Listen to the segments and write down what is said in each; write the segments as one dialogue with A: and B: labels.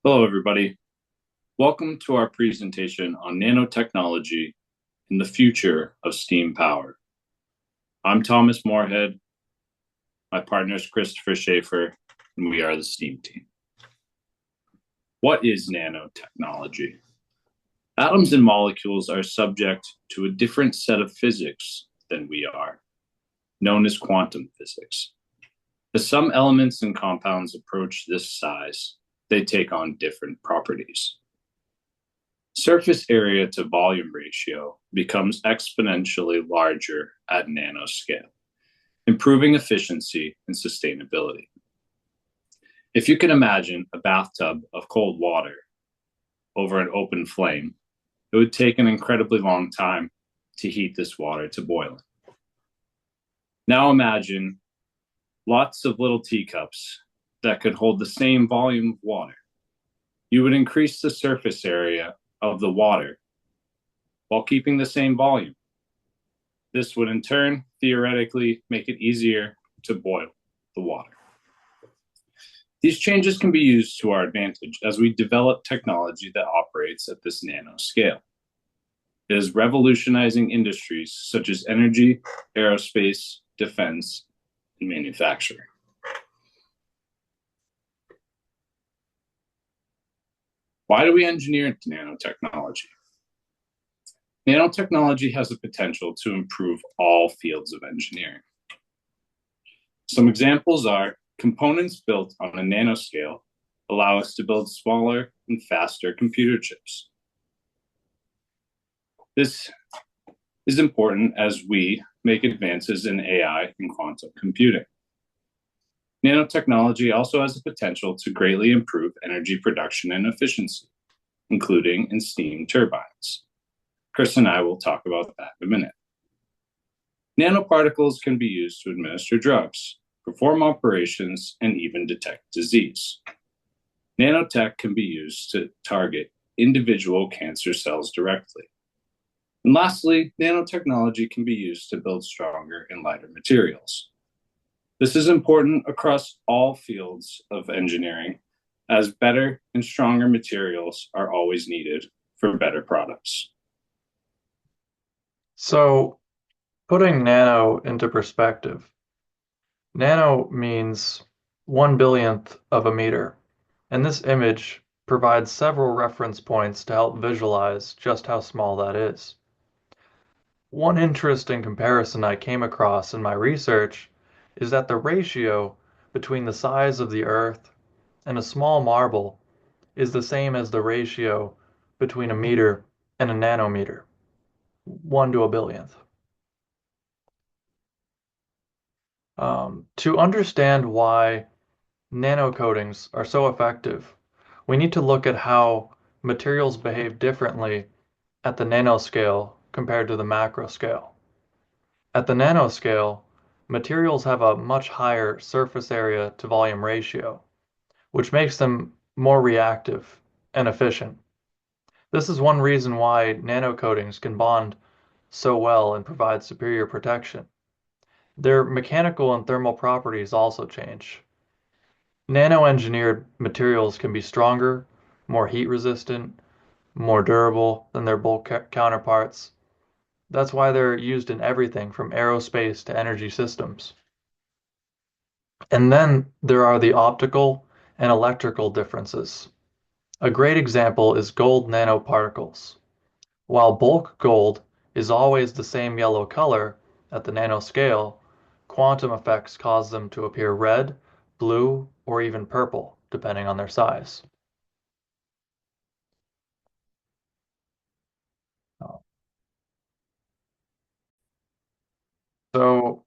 A: Hello, everybody. Welcome to our presentation on nanotechnology and the future of steam power. I'm Thomas Morehead. My partner is Christopher Schaffer, and we are the STEAM team. What is nanotechnology? Atoms and molecules are subject to a different set of physics than we are, known as quantum physics. As some elements and compounds approach this size, they take on different properties. Surface area to volume ratio becomes exponentially larger at nanoscale, improving efficiency and sustainability. If you can imagine a bathtub of cold water over an open flame, it would take an incredibly long time to heat this water to boiling. Now imagine lots of little teacups that could hold the same volume of water. You would increase the surface area of the water while keeping the same volume. This would in turn theoretically make it easier to boil the water. These changes can be used to our advantage as we develop technology that operates at this nano scale. It is revolutionizing industries such as energy, aerospace, defense, and manufacturing. Why do we engineer nanotechnology? Nanotechnology has the potential to improve all fields of engineering. Some examples are components built on a nanoscale allow us to build smaller and faster computer chips. This is important as we make advances in AI and quantum computing. Nanotechnology also has the potential to greatly improve energy production and efficiency, including in steam turbines. Chris and I will talk about that in a minute. Nanoparticles can be used to administer drugs, perform operations, and even detect disease. Nanotech can be used to target individual cancer cells directly. And lastly, nanotechnology can be used to build stronger and lighter materials. This is important across all fields of engineering, as better and stronger materials are always needed for better products.
B: So, putting nano into perspective, nano means 1 billionth of a meter, and this image provides several reference points to help visualize just how small that is. One interesting comparison I came across in my research is that the ratio between the size of the Earth and a small marble is the same as the ratio between a meter and a nanometer, 1 to a billionth. To understand why nanocoatings are so effective, we need to look at how materials behave differently at the nanoscale compared to the macro scale. At the nanoscale, materials have a much higher surface area to volume ratio, which makes them more reactive and efficient. This is one reason why nanocoatings can bond so well and provide superior protection. Their mechanical and thermal properties also change. Nano-engineered materials can be stronger, more heat-resistant, more durable than their bulk counterparts. That's why they're used in everything from aerospace to energy systems. And then there are the optical and electrical differences. A great example is gold nanoparticles. While bulk gold is always the same yellow color at the nanoscale, quantum effects cause them to appear red, blue, or even purple, depending on their size. So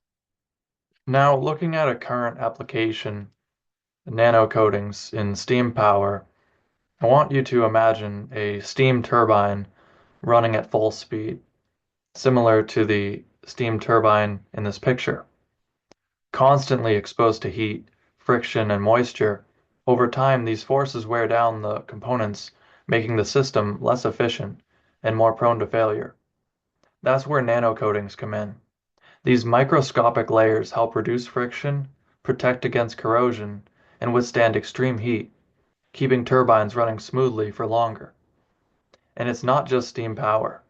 B: now looking at a current application, nano coatings in steam power, I want you to imagine a steam turbine running at full speed, similar to the steam turbine in this picture. Constantly exposed to heat, friction, and moisture, over time these forces wear down the components, making the system less efficient and more prone to failure. That's where nanocoatings come in. These microscopic layers help reduce friction, protect against corrosion, and withstand extreme heat. keeping turbines running smoothly for longer. And it's not just steam power.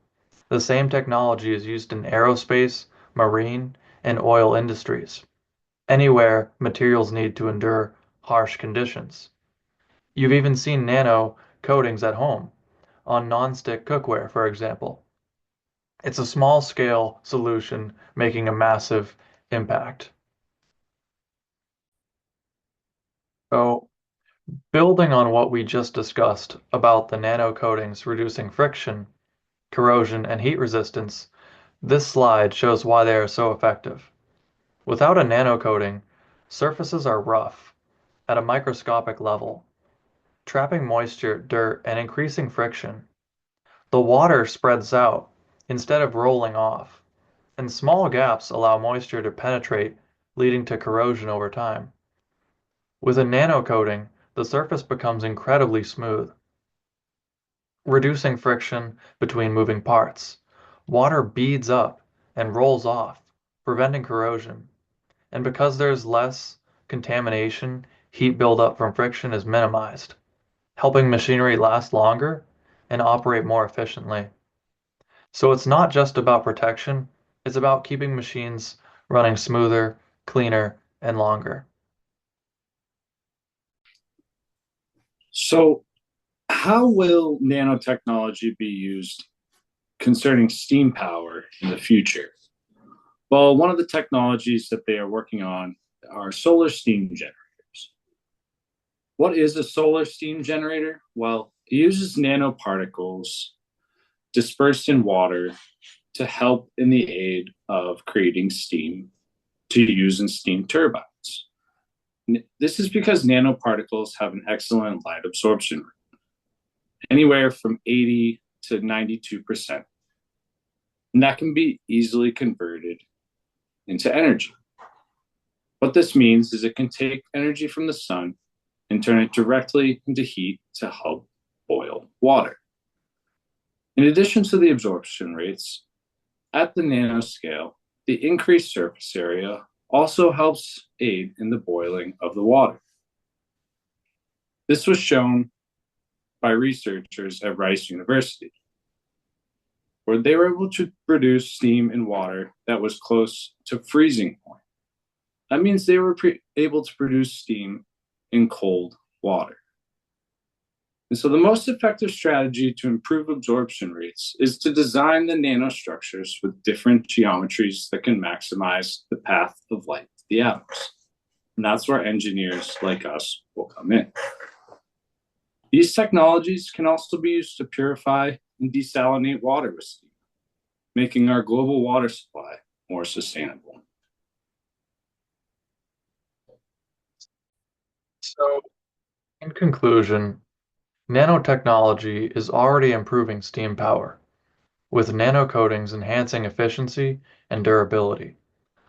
B: The same technology is used in aerospace, marine, and oil industries, anywhere materials need to endure harsh conditions. You've even seen nano coatings at home, on non-stick cookware, for example. It's a small-scale solution making a massive impact. So, building on what we just discussed about the nano coatings reducing friction, corrosion, and heat resistance, this slide shows why they are so effective. Without a nano coating, surfaces are rough, at a microscopic level, trapping moisture, dirt, and increasing friction. The water spreads out instead of rolling off, and small gaps allow moisture to penetrate, leading to corrosion over time. With a nano coating, the surface becomes incredibly smooth, reducing friction between moving parts. Water beads up and rolls off, preventing corrosion. And because there's less contamination, heat buildup from friction is minimized, helping machinery last longer and operate more efficiently. So it's not just about protection, it's about keeping machines running smoother, cleaner, and longer.
A: So, how will nanotechnology be used concerning steam power in the future? Well, one of the technologies that they are working on are solar steam generators. What is a solar steam generator? Well, it uses nanoparticles dispersed in water to help in the aid of creating steam to use in steam turbines. This is because nanoparticles have an excellent light absorption rate, anywhere from 80 to 92%. And that can be easily converted into energy. What this means is it can take energy from the sun and turn it directly into heat to help boil water. In addition to the absorption rates, at the nanoscale, the increased surface area also helps aid in the boiling of the water. This was shown by researchers at Rice University, where they were able to produce steam in water that was close to freezing point. That means they were able to produce steam in cold water. And so the most effective strategy to improve absorption rates is to design the nanostructures with different geometries that can maximize the path of light to the atoms. And that's where engineers like us will come in. These technologies can also be used to purify and desalinate water with steam, making our global water supply more sustainable.
B: So, in conclusion, nanotechnology is already improving steam power, with nanocoatings enhancing efficiency and durability.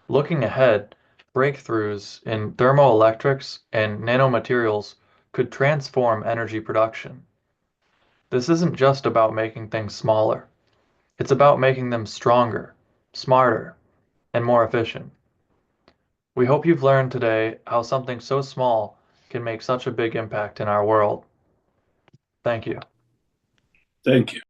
B: Looking ahead, breakthroughs in thermoelectrics and nanomaterials could transform energy production. This isn't just about making things smaller, it's about making them stronger, smarter, and more efficient. We hope you've learned today how something so small can make such a big impact in our world. Thank you.
A: Thank you.